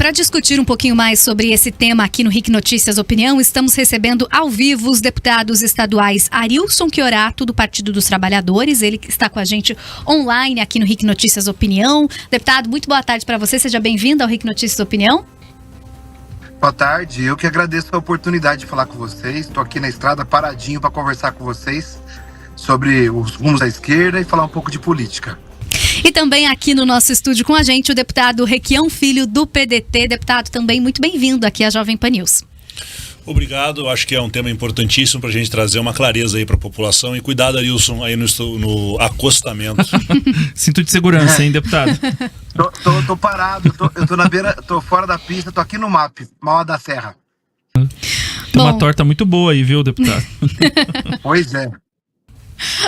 para discutir um pouquinho mais sobre esse tema aqui no RIC Notícias Opinião, estamos recebendo ao vivo os deputados estaduais Arilson Chiorato, do Partido dos Trabalhadores. Ele está com a gente online aqui no RIC Notícias Opinião. Deputado, muito boa tarde para você. Seja bem-vindo ao RIC Notícias Opinião. Boa tarde. Eu que agradeço a oportunidade de falar com vocês. Estou aqui na estrada paradinho para conversar com vocês sobre os rumos da esquerda e falar um pouco de política. E também aqui no nosso estúdio com a gente o deputado Requião Filho, do PDT. Deputado, também muito bem-vindo aqui à Jovem Pan News. Obrigado, acho que é um tema importantíssimo para a gente trazer uma clareza aí para a população. E cuidado, Arilson, aí no acostamento. Cinto de segurança, hein, deputado? Tô parado, eu tô na beira, tô fora da pista, tô aqui no MAP, Mauá da Serra. Tem uma torta muito boa aí, viu, deputado? Pois é.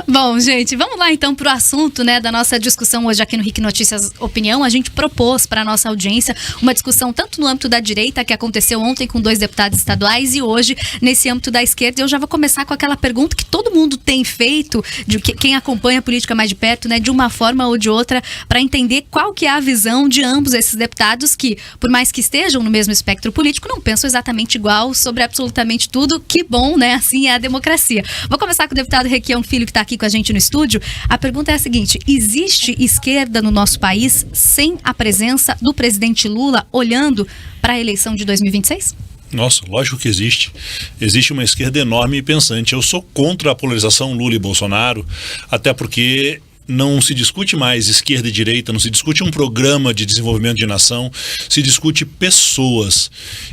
Bom, gente, vamos lá então para o assunto, né, da nossa discussão hoje aqui no RIC Notícias Opinião. A gente propôs para a nossa audiência uma discussão tanto no âmbito da direita, que aconteceu ontem com 2 deputados estaduais, e hoje nesse âmbito da esquerda. Eu já vou começar com aquela pergunta que todo mundo tem feito, de quem acompanha a política mais de perto, né, de uma forma ou de outra, para entender qual que é a visão de ambos esses deputados que, por mais que estejam no mesmo espectro político, não pensam exatamente igual sobre absolutamente tudo. Que bom, né? Assim é a democracia. Vou começar com o deputado Requião Filho, que está aqui com a gente no estúdio. A pergunta é a seguinte: existe esquerda no nosso país sem a presença do presidente Lula olhando para a eleição de 2026? Nossa, lógico que existe. Existe uma esquerda enorme e pensante. Eu sou contra a polarização Lula e Bolsonaro, até porque não se discute mais esquerda e direita, não se discute um programa de desenvolvimento de nação, se discute pessoas.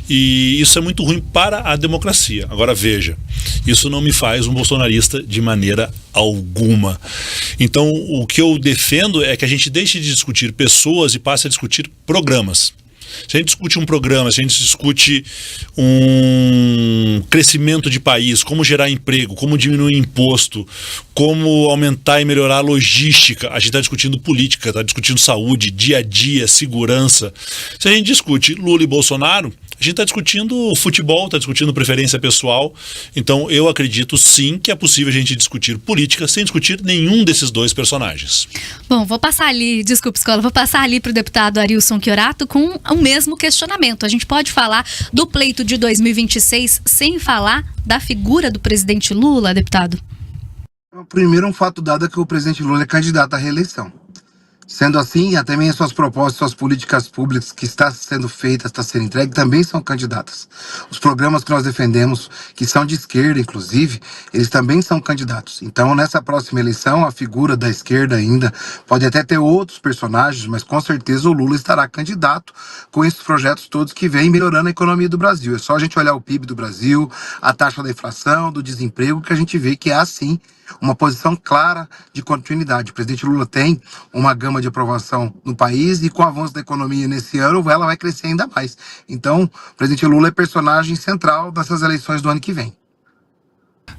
E isso é muito ruim para a democracia. Agora veja, isso não me faz um bolsonarista de maneira alguma. Então o que eu defendo é que a gente deixe de discutir pessoas e passe a discutir programas. Se a gente discute um programa, se a gente discute um crescimento de país, como gerar emprego, como diminuir imposto, como aumentar e melhorar a logística, a gente está discutindo política, está discutindo saúde, dia a dia, segurança. Se a gente discute Lula e Bolsonaro, a gente está discutindo futebol, está discutindo preferência pessoal. Então eu acredito sim que é possível a gente discutir política sem discutir nenhum desses 2 personagens. Bom, vou passar ali para o deputado Arilson Chiorato com o mesmo questionamento. A gente pode falar do pleito de 2026 sem falar da figura do presidente Lula, deputado? Primeiro, um fato dado é que o presidente Lula é candidato à reeleição. Sendo assim, até mesmo suas propostas, suas políticas públicas que está sendo feitas, está sendo entregue, também são candidatas. Os programas que nós defendemos, que são de esquerda, inclusive, eles também são candidatos. Então, nessa próxima eleição, a figura da esquerda ainda pode até ter outros personagens, mas com certeza o Lula estará candidato com esses projetos todos que vêm melhorando a economia do Brasil. É só a gente olhar o PIB do Brasil, a taxa da inflação, do desemprego, que a gente vê que há sim uma posição clara de continuidade. O presidente Lula tem uma gama de aprovação no país e com o avanço da economia nesse ano, ela vai crescer ainda mais. Então, o presidente Lula é personagem central dessas eleições do ano que vem.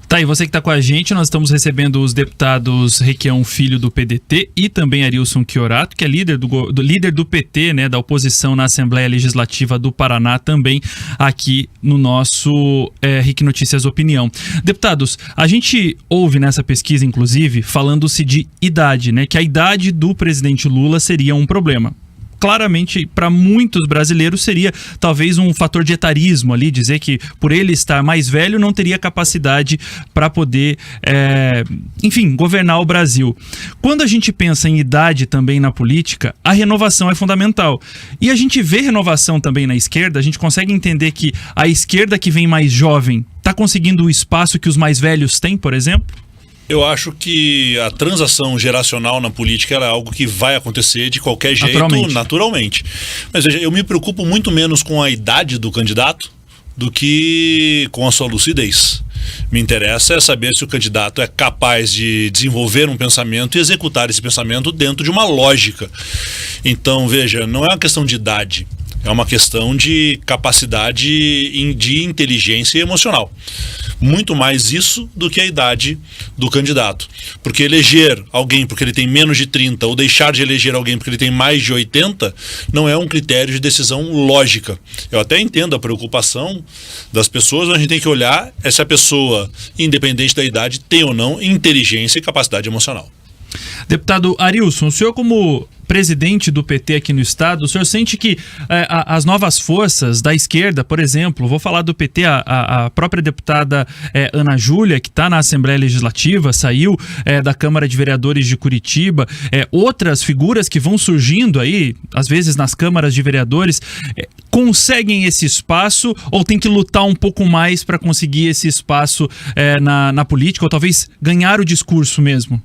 Tá, e você que está com a gente, nós estamos recebendo os deputados Requião Filho, do PDT, e também Arilson Chiorato, que é líder do PT, né, da oposição na Assembleia Legislativa do Paraná, também aqui no nosso RIC Notícias Opinião. Deputados, a gente ouve nessa pesquisa, inclusive, falando-se de idade, né, que a idade do presidente Lula seria um problema. Claramente, para muitos brasileiros, seria talvez um fator de etarismo ali, dizer que por ele estar mais velho não teria capacidade para poder, enfim, governar o Brasil. Quando a gente pensa em idade também na política, a renovação é fundamental. E a gente vê renovação também na esquerda, a gente consegue entender que a esquerda que vem mais jovem está conseguindo o espaço que os mais velhos têm, por exemplo? Eu acho que a transação geracional na política é algo que vai acontecer de qualquer jeito, naturalmente. Mas veja, eu me preocupo muito menos com a idade do candidato do que com a sua lucidez. Me interessa é saber se o candidato é capaz de desenvolver um pensamento e executar esse pensamento dentro de uma lógica. Então, veja, não é uma questão de idade. É uma questão de capacidade de inteligência emocional. Muito mais isso do que a idade do candidato. Porque eleger alguém porque ele tem menos de 30 ou deixar de eleger alguém porque ele tem mais de 80 não é um critério de decisão lógica. Eu até entendo a preocupação das pessoas, mas a gente tem que olhar se a pessoa, independente da idade, tem ou não inteligência e capacidade emocional. Deputado Arilson, o senhor como presidente do PT aqui no estado, o senhor sente que as novas forças da esquerda, por exemplo, vou falar do PT, a própria deputada Ana Júlia, que está na Assembleia Legislativa, saiu da Câmara de Vereadores de Curitiba, outras figuras que vão surgindo aí, às vezes nas câmaras de vereadores, conseguem esse espaço ou tem que lutar um pouco mais para conseguir esse espaço na política, ou talvez ganhar o discurso mesmo?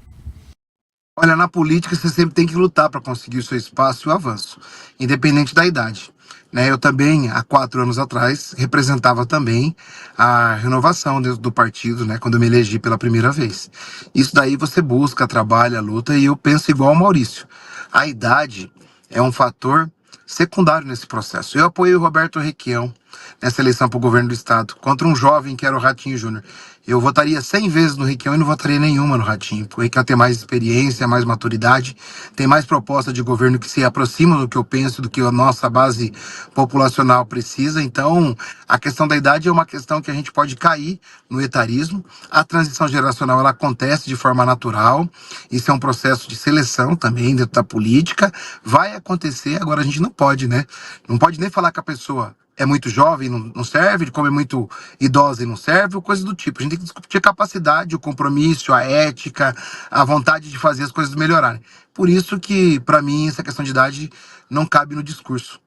Olha, na política você sempre tem que lutar para conseguir o seu espaço e o avanço, independente da idade. Né? Eu também, há 4 anos atrás, representava também a renovação do partido, né? Quando eu me elegi pela primeira vez. Isso daí você busca, trabalha, luta, e eu penso igual ao Maurício. A idade é um fator secundário nesse processo. Eu apoiei o Roberto Requião nessa eleição para o governo do estado, contra um jovem que era o Ratinho Júnior. Eu votaria 100 vezes no Requião e não votaria nenhuma no Ratinho, porque o Requião tem mais experiência, mais maturidade, tem mais proposta de governo que se aproxima do que eu penso, do que a nossa base populacional precisa. Então, a questão da idade é uma questão que a gente pode cair no etarismo. A transição geracional, ela acontece de forma natural, isso é um processo de seleção também dentro da política, vai acontecer. Agora a gente não pode, né? Não pode nem falar que a pessoa é muito jovem, não serve, como é muito idosa e não serve, ou coisa do tipo. A gente tem que discutir a capacidade, o compromisso, a ética, a vontade de fazer as coisas melhorarem. Por isso que, para mim, essa questão de idade não cabe no discurso.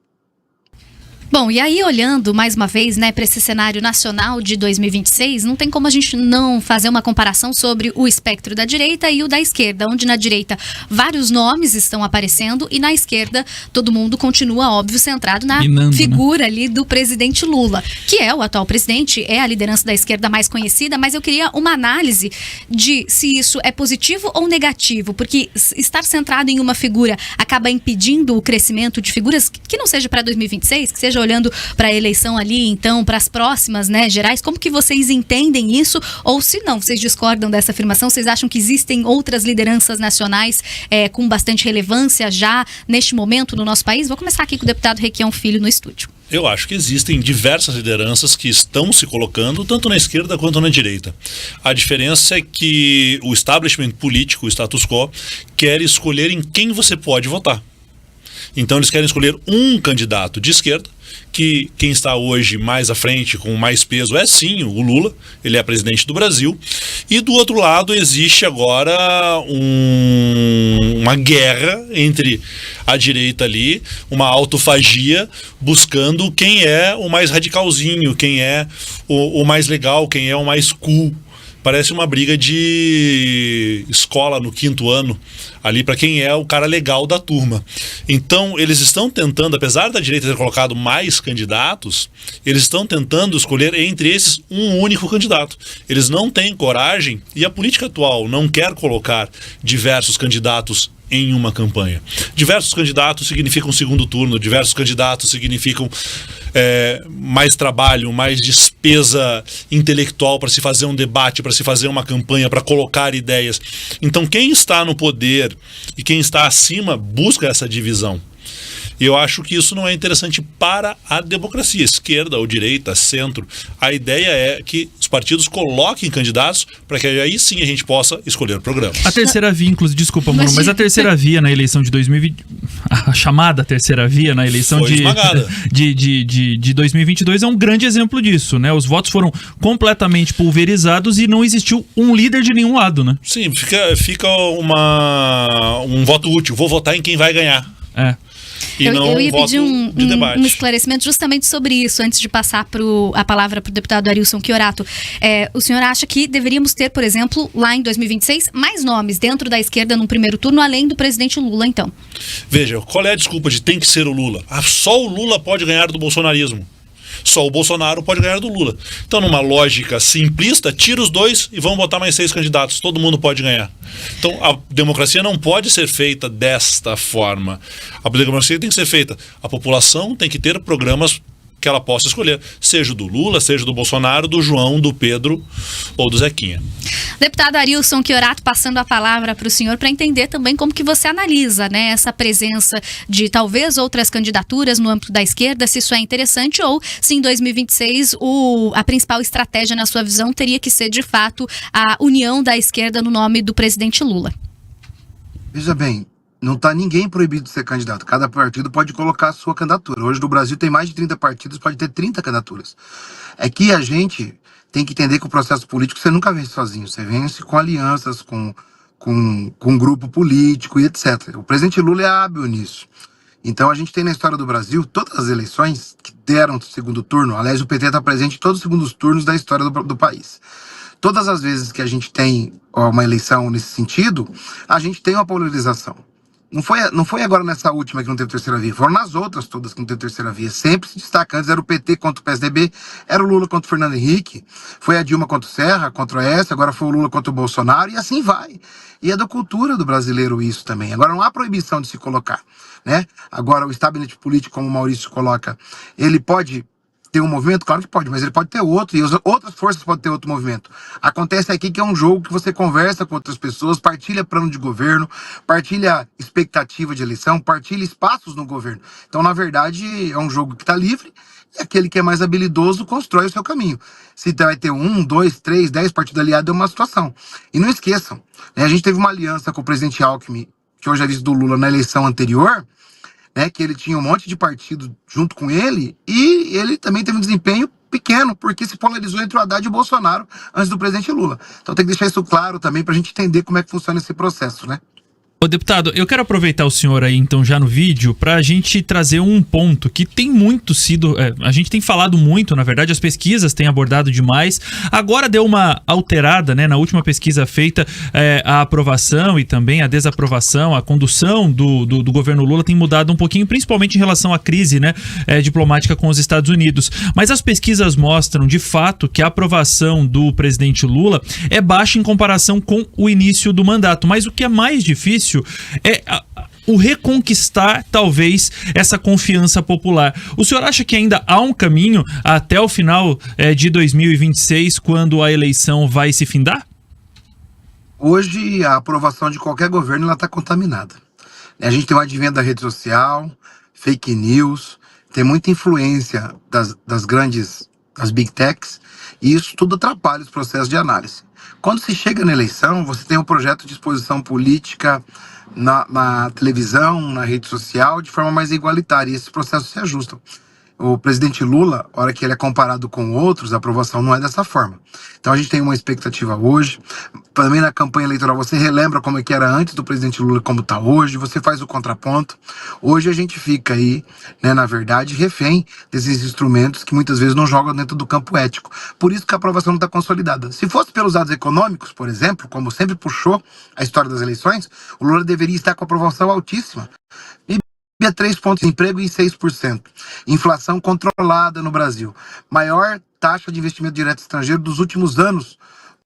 Bom, e aí olhando mais uma vez, né, para esse cenário nacional de 2026, não tem como a gente não fazer uma comparação sobre o espectro da direita e o da esquerda, onde na direita vários nomes estão aparecendo e na esquerda todo mundo continua, óbvio, centrado na figura ali do presidente Lula, que é o atual presidente, é a liderança da esquerda mais conhecida, mas eu queria uma análise de se isso é positivo ou negativo, porque estar centrado em uma figura acaba impedindo o crescimento de figuras que não seja para 2026, que seja olhando para a eleição ali, então, para as próximas, né, gerais. Como que vocês entendem isso? Ou se não, vocês discordam dessa afirmação? Vocês acham que existem outras lideranças nacionais com bastante relevância já neste momento no nosso país? Vou começar aqui com o deputado Requião Filho no estúdio. Eu acho que existem diversas lideranças que estão se colocando tanto na esquerda quanto na direita. A diferença é que o establishment político, o status quo, quer escolher em quem você pode votar. Então eles querem escolher um candidato de esquerda, que quem está hoje mais à frente, com mais peso, é sim o Lula, ele é presidente do Brasil, e do outro lado existe agora uma guerra entre a direita ali, uma autofagia, buscando quem é o mais radicalzinho, quem é o mais legal, quem é o mais cool. Parece uma briga de escola no 5º ano, ali para quem é o cara legal da turma. Então, eles estão tentando, apesar da direita ter colocado mais candidatos, eles estão tentando escolher entre esses um único candidato. Eles não têm coragem, e a política atual não quer colocar diversos candidatos em uma campanha. Diversos candidatos significam segundo turno, diversos candidatos significam mais trabalho, mais despesa intelectual para se fazer um debate, para se fazer uma campanha, para colocar ideias. Então quem está no poder e quem está acima busca essa divisão. E eu acho que isso não é interessante para a democracia, esquerda ou direita, centro. A ideia é que os partidos coloquem candidatos para que aí sim a gente possa escolher o programa. A terceira via, inclusive, desculpa, Bruno, mas a terceira via na eleição de 2020, a chamada terceira via na eleição de 2022 é um grande exemplo disso, né? Os votos foram completamente pulverizados e não existiu um líder de nenhum lado, né? Sim, fica um voto útil. Vou votar em quem vai ganhar. Eu ia pedir um esclarecimento justamente sobre isso, antes de passar a palavra para o deputado Arilson Chiorato. O senhor acha que deveríamos ter, por exemplo, lá em 2026, mais nomes dentro da esquerda num primeiro turno, além do presidente Lula, então? Veja, qual é a desculpa de tem que ser o Lula? Só o Lula pode ganhar do bolsonarismo. Só o Bolsonaro pode ganhar do Lula. Então, numa lógica simplista, tira os dois e vamos botar mais 6 candidatos. Todo mundo pode ganhar. Então, a democracia não pode ser feita desta forma. A democracia tem que ser feita. A população tem que ter programas que ela possa escolher, seja do Lula, seja do Bolsonaro, do João, do Pedro ou do Zequinha. Deputado Arilson Chiorato, passando a palavra para o senhor para entender também como que você analisa, né, essa presença de talvez outras candidaturas no âmbito da esquerda, se isso é interessante ou se em 2026 a principal estratégia, na sua visão, teria que ser de fato a união da esquerda no nome do presidente Lula. Veja bem, não está ninguém proibido de ser candidato. Cada partido pode colocar a sua candidatura. Hoje no Brasil tem mais de 30 partidos, pode ter 30 candidaturas. É que a gente tem que entender que o processo político você nunca vence sozinho. Você vence com alianças, com um grupo político e etc. O presidente Lula é hábil nisso. Então a gente tem na história do Brasil todas as eleições que deram segundo turno. Aliás, o PT está presente em todos os segundos turnos da história do país. Todas as vezes que a gente tem uma eleição nesse sentido, a gente tem uma polarização. Não foi agora nessa última que não teve terceira via, foram nas outras todas que não teve terceira via. Sempre se destaca. Antes era o PT contra o PSDB, era o Lula contra o Fernando Henrique, foi a Dilma contra o Serra, contra o Aécio, agora foi o Lula contra o Bolsonaro, e assim vai. E é da cultura do brasileiro isso também. Agora não há proibição de se colocar, né? Agora o estabelecimento político, como o Maurício coloca, ele pode ter um movimento? Claro que pode, mas ele pode ter outro, e as outras forças podem ter outro movimento. Acontece aqui que é um jogo que você conversa com outras pessoas, partilha plano de governo, partilha expectativa de eleição, partilha espaços no governo. Então, na verdade, é um jogo que está livre, e aquele que é mais habilidoso constrói o seu caminho. Se vai ter 1, 2, 3, 10 partidos aliados, é uma situação. E não esqueçam, né, a gente teve uma aliança com o presidente Alckmin, que hoje é vice do Lula, na eleição anterior, né, que ele tinha um monte de partido junto com ele, e ele também teve um desempenho pequeno, porque se polarizou entre o Haddad e o Bolsonaro antes do presidente Lula. Então tem que deixar isso claro também para a gente entender como é que funciona esse processo, né? Ô, deputado, eu quero aproveitar o senhor aí, então, já no vídeo, para a gente trazer um ponto que tem muito sido... a gente tem falado muito, na verdade, as pesquisas têm abordado demais. Agora deu uma alterada, né? Na última pesquisa feita, a aprovação e também a desaprovação, a condução do governo Lula tem mudado um pouquinho, principalmente em relação à crise, né, diplomática com os Estados Unidos. Mas as pesquisas mostram, de fato, que a aprovação do presidente Lula é baixa em comparação com o início do mandato. Mas o que é mais difícil é o reconquistar, talvez, essa confiança popular. O senhor acha que ainda há um caminho até o final de 2026, quando a eleição vai se findar? Hoje, a aprovação de qualquer governo está contaminada. A gente tem o advento da rede social, fake news, tem muita influência das grandes, das big techs, e isso tudo atrapalha os processos de análise. Quando se chega na eleição, você tem um projeto de exposição política na televisão, na rede social, de forma mais igualitária, e esses processos se ajustam. O presidente Lula, a hora que ele é comparado com outros, a aprovação não é dessa forma. Então a gente tem uma expectativa hoje. Também na campanha eleitoral você relembra como é que era antes do presidente Lula e como está hoje, você faz o contraponto. Hoje a gente fica aí, né, na verdade, refém desses instrumentos que muitas vezes não jogam dentro do campo ético. Por isso que a aprovação não está consolidada. Se fosse pelos dados econômicos, por exemplo, como sempre puxou a história das eleições, o Lula deveria estar com a aprovação altíssima. A 3 pontos de emprego e 6%. Inflação controlada no Brasil. Maior taxa de investimento direto estrangeiro dos últimos anos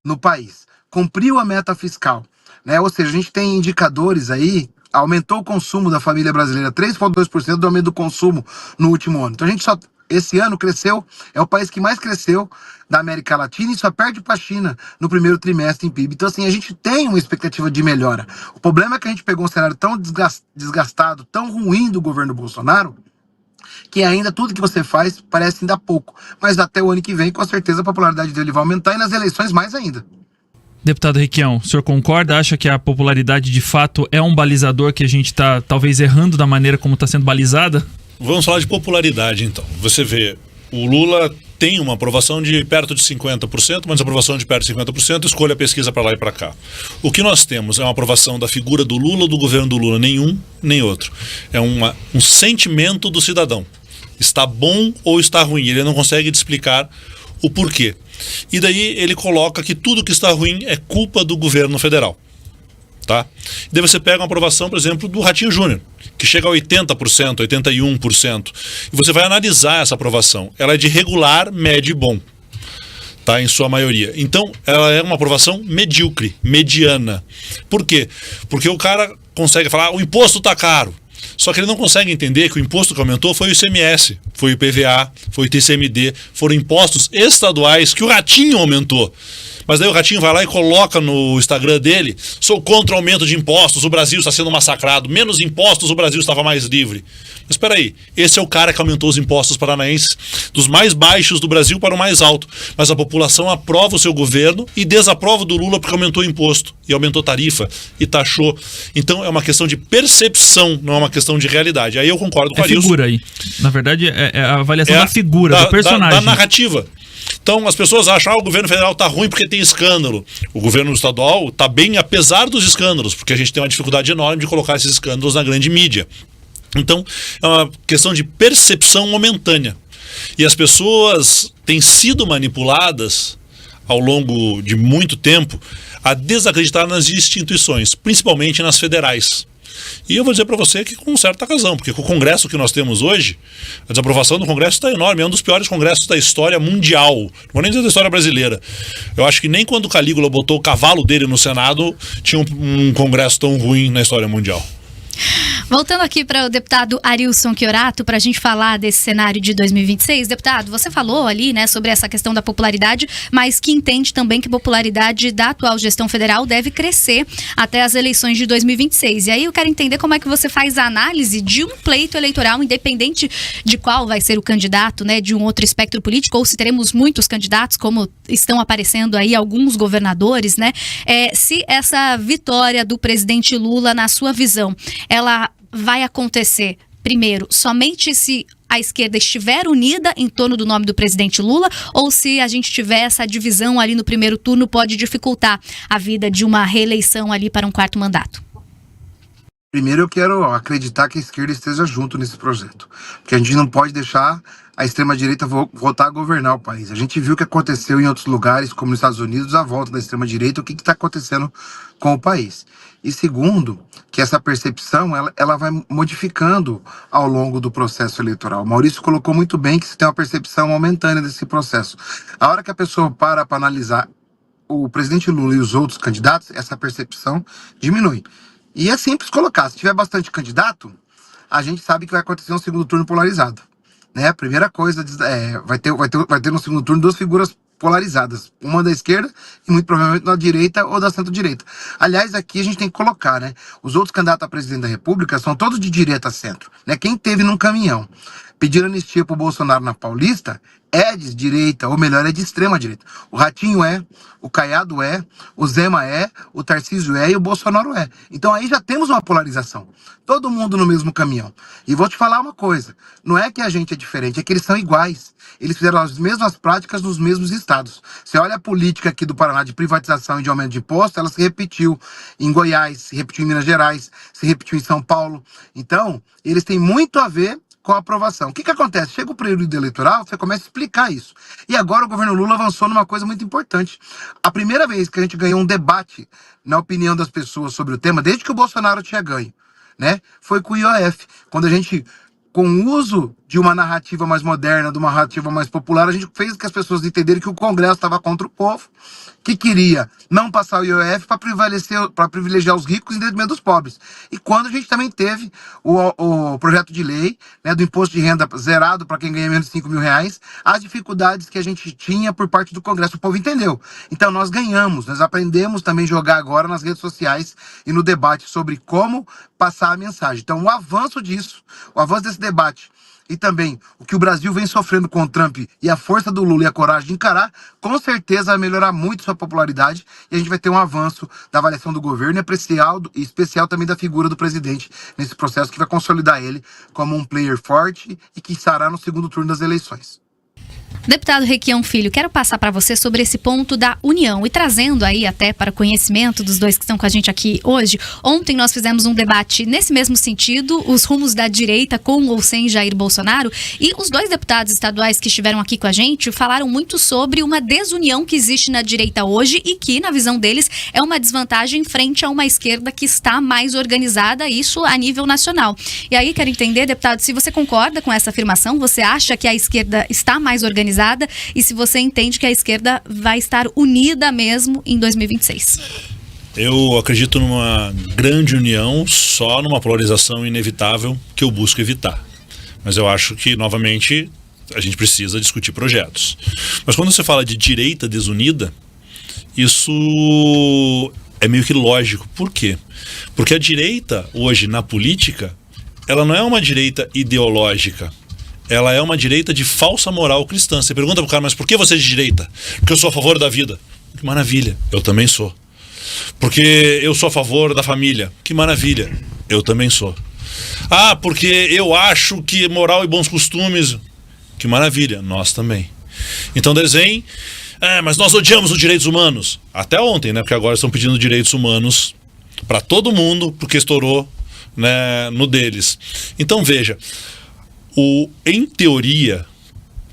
no país. Cumpriu a meta fiscal, né? Ou seja, a gente tem indicadores aí, aumentou o consumo da família brasileira, 3,2% do aumento do consumo no último ano. Então a gente esse ano cresceu, é o país que mais cresceu da América Latina e só perde para a China no primeiro trimestre em PIB. Então assim, a gente tem uma expectativa de melhora. O problema é que a gente pegou um cenário tão desgastado, tão ruim do governo Bolsonaro, que ainda tudo que você faz parece ainda pouco. Mas até o ano que vem, com certeza, a popularidade dele vai aumentar e nas eleições mais ainda. Deputado Requião, o senhor concorda? Acha que a popularidade de fato é um balizador que a gente está talvez errando da maneira como está sendo balizada? Vamos falar de popularidade, então. Você vê, o Lula tem uma aprovação de perto de 50%, mas aprovação de perto de 50%, escolha a pesquisa para lá e para cá. O que nós temos é uma aprovação da figura do Lula, do governo do Lula, nenhum, nem outro. É um sentimento do cidadão. Está bom ou está ruim? Ele não consegue explicar o porquê. E daí ele coloca que tudo que está ruim é culpa do governo federal. Tá? Daí você pega uma aprovação, por exemplo, do Ratinho Júnior, que chega a 80%, 81%. E você vai analisar essa aprovação. Ela é de regular, médio e bom, tá? Em sua maioria. Então, ela é uma aprovação medíocre, mediana. Por quê? Porque o cara consegue falar, o imposto está caro. Só que ele não consegue entender que o imposto que aumentou foi o ICMS, foi o IPVA, foi o TCMD, foram impostos estaduais que o Ratinho aumentou. Mas daí o Ratinho vai lá e coloca no Instagram dele: sou contra o aumento de impostos, o Brasil está sendo massacrado, menos impostos, o Brasil estava mais livre. Mas espera aí, esse é o cara que aumentou os impostos paranaenses dos mais baixos do Brasil para o mais alto. Mas a população aprova o seu governo e desaprova do Lula porque aumentou o imposto e aumentou tarifa e taxou. Então é uma questão de percepção, não é uma questão de realidade. Aí eu concordo com a Arilson. Figura aí. Na verdade, é a avaliação da figura, do personagem. Da narrativa. Então as pessoas acham que o governo federal tá ruim porque tem escândalo. O governo estadual tá bem apesar dos escândalos, porque a gente tem uma dificuldade enorme de colocar esses escândalos na grande mídia. Então é uma questão de percepção momentânea. E as pessoas têm sido manipuladas ao longo de muito tempo a desacreditar nas instituições, principalmente nas federais. E eu vou dizer para você que com certa razão, porque com o Congresso que nós temos hoje, a desaprovação do Congresso está enorme, é um dos piores congressos da história mundial, não vou nem dizer da história brasileira. Eu acho que nem quando o Calígula botou o cavalo dele no Senado tinha um Congresso tão ruim na história mundial. Voltando aqui para o deputado Arilson Chiorato, para a gente falar desse cenário de 2026. Deputado, você falou ali, né, sobre essa questão da popularidade, mas que entende também que a popularidade da atual gestão federal deve crescer até as eleições de 2026. E aí eu quero entender como é que você faz a análise de um pleito eleitoral, independente de qual vai ser o candidato, né, de um outro espectro político, ou se teremos muitos candidatos, como estão aparecendo aí alguns governadores, né? Se essa vitória do presidente Lula, na sua visão, ela vai acontecer, primeiro, somente se a esquerda estiver unida em torno do nome do presidente Lula, ou se a gente tiver essa divisão ali no primeiro turno, pode dificultar a vida de uma reeleição ali para um quarto mandato? Primeiro eu quero acreditar que a esquerda esteja junto nesse projeto, porque a gente não pode deixar a extrema-direita voltar a governar o país. A gente viu o que aconteceu em outros lugares, como nos Estados Unidos, a volta da extrema-direita, o que está acontecendo com o país. E segundo, que essa percepção ela vai modificando ao longo do processo eleitoral. O Maurício colocou muito bem que se tem uma percepção momentânea desse processo. A hora que a pessoa para analisar o presidente Lula e os outros candidatos, essa percepção diminui. E é simples colocar, se tiver bastante candidato, a gente sabe que vai acontecer um segundo turno polarizado. Né? A primeira coisa, vai ter no segundo turno duas figuras polarizadas, uma da esquerda e muito provavelmente da direita ou da centro-direita. Aliás, aqui a gente tem que colocar, né? Os outros candidatos a presidente da República são todos de direita a centro, né? Quem teve num caminhão pedir anistia pro Bolsonaro na Paulista é de direita, ou melhor, é de extrema direita. O Ratinho o Caiado o Zema o Tarcísio e o Bolsonaro Então aí já temos uma polarização. Todo mundo no mesmo caminhão. E vou te falar uma coisa, não é que a gente é diferente, é que eles são iguais. Eles fizeram as mesmas práticas nos mesmos estados. Você olha a política aqui do Paraná de privatização e de aumento de imposto, ela se repetiu em Goiás, se repetiu em Minas Gerais, se repetiu em São Paulo. Então, eles têm muito a ver com a aprovação. O que acontece? Chega o período eleitoral, você começa a explicar isso. E agora o governo Lula avançou numa coisa muito importante. A primeira vez que a gente ganhou um debate na opinião das pessoas sobre o tema, desde que o Bolsonaro tinha ganho, né, foi com o IOF. Quando a gente, com o uso de uma narrativa mais moderna, de uma narrativa mais popular, a gente fez com que as pessoas entenderem que o Congresso estava contra o povo, que queria não passar o IOF para privilegiar os ricos em detrimento dos pobres. E quando a gente também teve o projeto de lei, né, do imposto de renda zerado para quem ganha menos de 5 mil reais, as dificuldades que a gente tinha por parte do Congresso, o povo entendeu. Então nós ganhamos, nós aprendemos também a jogar agora nas redes sociais e no debate sobre como passar a mensagem. Então o avanço disso, o avanço desse debate, e também o que o Brasil vem sofrendo com o Trump e a força do Lula e a coragem de encarar, com certeza vai melhorar muito sua popularidade e a gente vai ter um avanço da avaliação do governo e especial também da figura do presidente nesse processo que vai consolidar ele como um player forte e que estará no segundo turno das eleições. Deputado Requião Filho, quero passar para você sobre esse ponto da união e trazendo aí até para conhecimento dos dois que estão com a gente aqui hoje. Ontem nós fizemos um debate nesse mesmo sentido, os rumos da direita com ou sem Jair Bolsonaro, e os dois deputados estaduais que estiveram aqui com a gente falaram muito sobre uma desunião que existe na direita hoje e que, na visão deles, é uma desvantagem frente a uma esquerda que está mais organizada, isso a nível nacional. E aí quero entender, deputado, se você concorda com essa afirmação, você acha que a esquerda está mais organizada e se você entende que a esquerda vai estar unida mesmo em 2026. Eu acredito numa grande união, só numa polarização inevitável que eu busco evitar. Mas eu acho que, novamente, a gente precisa discutir projetos. Mas quando você fala de direita desunida, Isso é meio que lógico. Por quê? Porque a direita, hoje, na política, ela não é uma direita ideológica. Ela é uma direita de falsa moral cristã. Você pergunta pro cara, mas por que você é de direita? Porque eu sou a favor da vida. Que maravilha, eu também sou. Porque eu sou a favor da família. Que maravilha, eu também sou. Ah, porque eu acho que moral e bons costumes. Que maravilha, nós também. Então desenho, mas nós odiamos os direitos humanos. Até ontem, né? Porque agora estão pedindo direitos humanos para todo mundo, porque estourou, né, no deles. Então veja, em teoria,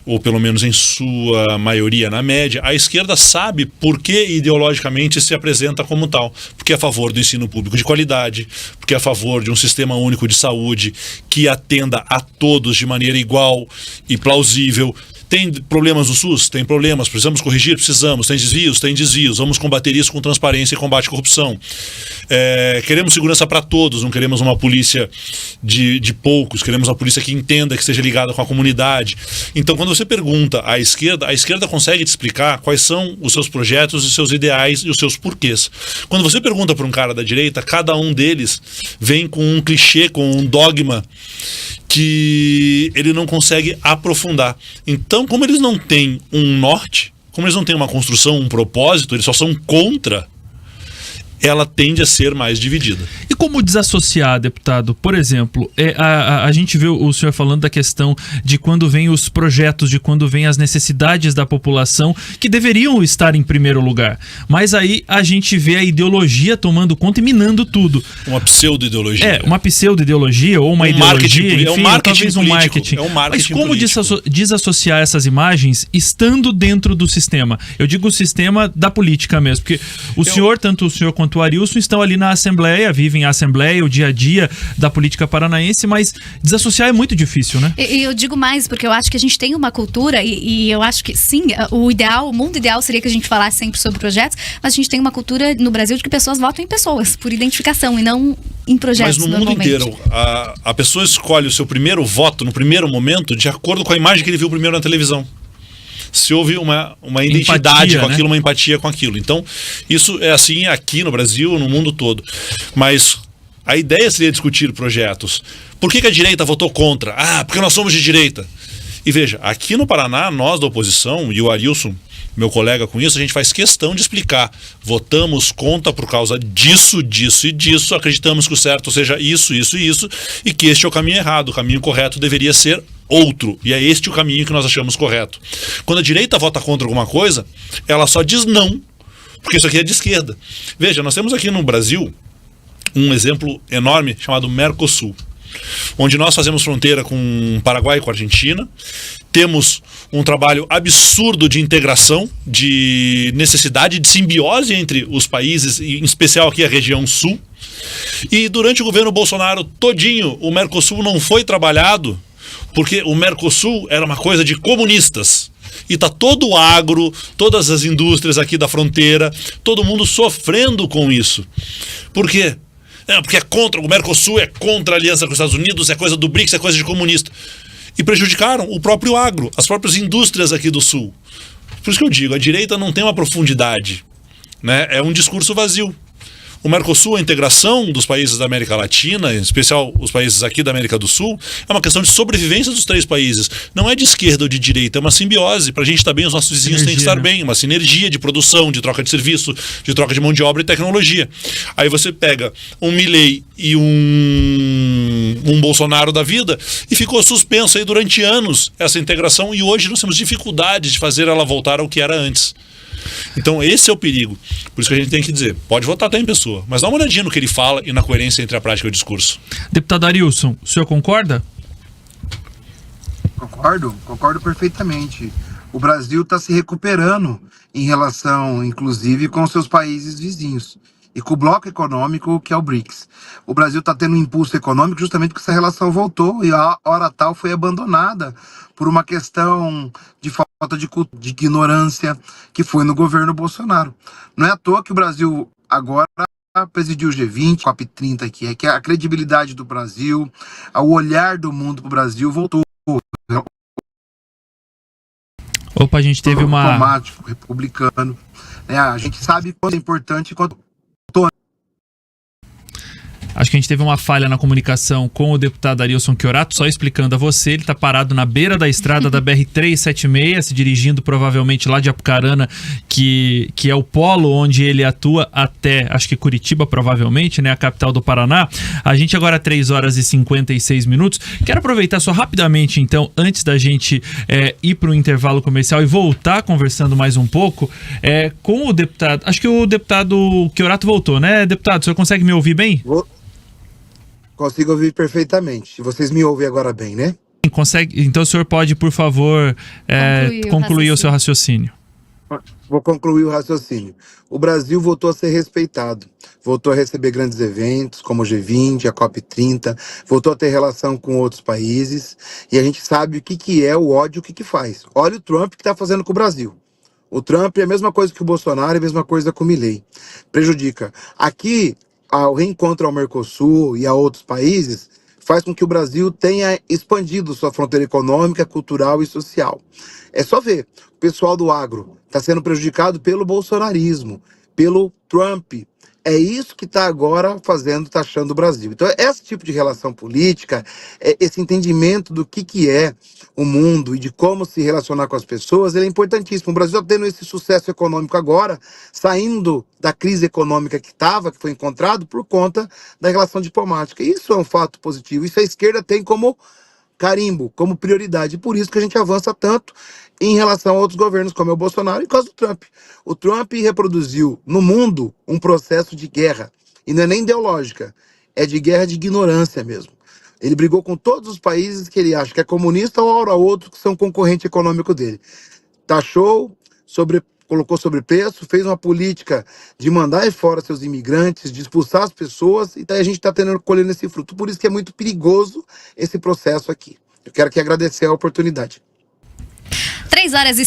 ou pelo menos em sua maioria, na média, a esquerda sabe por que ideologicamente se apresenta como tal. Porque é a favor do ensino público de qualidade, porque é a favor de um sistema único de saúde que atenda a todos de maneira igual e plausível. Tem problemas no SUS? Tem problemas. Precisamos corrigir? Precisamos. Tem desvios? Tem desvios. Vamos combater isso com transparência e combate à corrupção. Queremos segurança para todos, não queremos uma polícia de poucos, queremos uma polícia que entenda, que esteja ligada com a comunidade. Então, quando você pergunta à esquerda, a esquerda consegue te explicar quais são os seus projetos, os seus ideais e os seus porquês. Quando você pergunta para um cara da direita, cada um deles vem com um clichê, com um dogma que ele não consegue aprofundar. Então, como eles não têm um norte, como eles não têm uma construção, um propósito, eles só são contra, ela tende a ser mais dividida. E como desassociar, deputado? Por exemplo, a gente vê o senhor falando da questão de quando vem os projetos, de quando vem as necessidades da população, que deveriam estar em primeiro lugar. Mas aí a gente vê a ideologia tomando conta e minando tudo. Uma pseudo-ideologia. Uma pseudo-ideologia ou uma ideologia, enfim, é um marketing talvez um marketing. É um marketing. Mas como político. desassociar essas imagens estando dentro do sistema? Eu digo o sistema da política mesmo, porque tanto o senhor quanto o Arilson estão ali na Assembleia, vivem a Assembleia, o dia a dia da política paranaense, mas desassociar é muito difícil, né? E eu digo mais, porque eu acho que a gente tem uma cultura, e eu acho que sim, o mundo ideal seria que a gente falasse sempre sobre projetos, mas a gente tem uma cultura no Brasil de que pessoas votam em pessoas, por identificação, e não em projetos. Mas no mundo inteiro, a pessoa escolhe o seu primeiro voto no primeiro momento de acordo com a imagem que ele viu primeiro na televisão. Se houve uma identidade com aquilo, né? Uma empatia com aquilo. Então, isso é assim aqui no Brasil, no mundo todo. Mas a ideia seria discutir projetos. Por que a direita votou contra? Porque nós somos de direita. E veja, aqui no Paraná, nós da oposição, e o Arilson, meu colega com isso, a gente faz questão de explicar. Votamos contra por causa disso, disso e disso, acreditamos que o certo seja isso, isso e isso, e que este é o caminho errado, o caminho correto deveria ser outro, e é este o caminho que nós achamos correto. Quando a direita vota contra alguma coisa, ela só diz não, porque isso aqui é de esquerda. Veja, nós temos aqui no Brasil um exemplo enorme chamado Mercosul, onde nós fazemos fronteira com o Paraguai e com a Argentina, temos um trabalho absurdo de integração, de necessidade de simbiose entre os países, em especial aqui a região sul, e durante o governo Bolsonaro todinho, o Mercosul não foi trabalhado, porque o Mercosul era uma coisa de comunistas. E está todo o agro, todas as indústrias aqui da fronteira, todo mundo sofrendo com isso. Por quê? Porque o Mercosul é contra a aliança com os Estados Unidos, é coisa do BRICS, é coisa de comunista. E prejudicaram o próprio agro, as próprias indústrias aqui do Sul. Por isso que eu digo, a direita não tem uma profundidade, né? É um discurso vazio. O Mercosul, a integração dos países da América Latina, em especial os países aqui da América do Sul, é uma questão de sobrevivência dos três países. Não é de esquerda ou de direita, é uma simbiose. Para a gente estar bem, os nossos vizinhos têm que estar bem. Uma sinergia de produção, de troca de serviço, de troca de mão de obra e tecnologia. Aí você pega um Milei e um Bolsonaro da vida e ficou suspenso aí durante anos essa integração, e hoje nós temos dificuldade de fazer ela voltar ao que era antes. Então esse é o perigo. Por isso que a gente tem que dizer, pode votar até em pessoa, mas dá uma olhadinha no que ele fala e na coerência entre a prática e o discurso. Deputado Arilson, o senhor concorda? Concordo perfeitamente. O Brasil está se recuperando em relação, inclusive, com seus países vizinhos e com o bloco econômico que é o BRICS. O Brasil está tendo um impulso econômico justamente porque essa relação voltou e a hora tal foi abandonada por uma questão de falta de ignorância que foi no governo Bolsonaro. Não é à toa que o Brasil agora presidiu o G20, COP30 aqui, é que a credibilidade do Brasil, o olhar do mundo para o Brasil voltou. Opa, a gente teve uma... Diplomático, republicano. A gente sabe quanto é importante, quanto... Acho que a gente teve uma falha na comunicação com o deputado Arilson Chiorato, só explicando a você, ele está parado na beira da estrada da BR-376, se dirigindo provavelmente lá de Apucarana, que é o polo onde ele atua, até, acho que Curitiba provavelmente, né, a capital do Paraná. A gente agora 3 horas e 56 minutos. Quero aproveitar só rapidamente, então, antes da gente ir para o intervalo comercial e voltar conversando mais um pouco com o deputado, acho que o deputado Chiorato voltou, né, deputado? O senhor consegue me ouvir bem? Consigo ouvir perfeitamente. Vocês me ouvem agora bem, né? Consegue? Então o senhor pode, por favor, concluir o seu raciocínio. Vou concluir o raciocínio. O Brasil voltou a ser respeitado, voltou a receber grandes eventos como o G20, a COP30, voltou a ter relação com outros países, e a gente sabe o que é o ódio, o que faz. Olha o Trump que está fazendo com o Brasil. O Trump é a mesma coisa que o Bolsonaro, é a mesma coisa com o Milei. Prejudica. Aqui, ao reencontro ao Mercosul e a outros países, faz com que o Brasil tenha expandido sua fronteira econômica, cultural e social. É só ver, o pessoal do agro está sendo prejudicado pelo bolsonarismo, pelo Trump. É isso que está agora taxando o Brasil. Então, esse tipo de relação política, esse entendimento do que é o mundo e de como se relacionar com as pessoas, ele é importantíssimo. O Brasil está tendo esse sucesso econômico agora, saindo da crise econômica que foi encontrado por conta da relação diplomática. Isso é um fato positivo. Isso a esquerda tem como carimbo, como prioridade. Por isso que a gente avança tanto em relação a outros governos, como é o Bolsonaro e por causa do Trump. O Trump reproduziu no mundo um processo de guerra. E não é nem ideológica, é de guerra de ignorância mesmo. Ele brigou com todos os países que ele acha que é comunista ou a outros que são concorrente econômico dele. Taxou, colocou sobrepreço, fez uma política de mandar fora seus imigrantes, de expulsar as pessoas, e daí a gente está colhendo esse fruto. Por isso que é muito perigoso esse processo aqui. Eu quero aqui agradecer a oportunidade. 3 horas e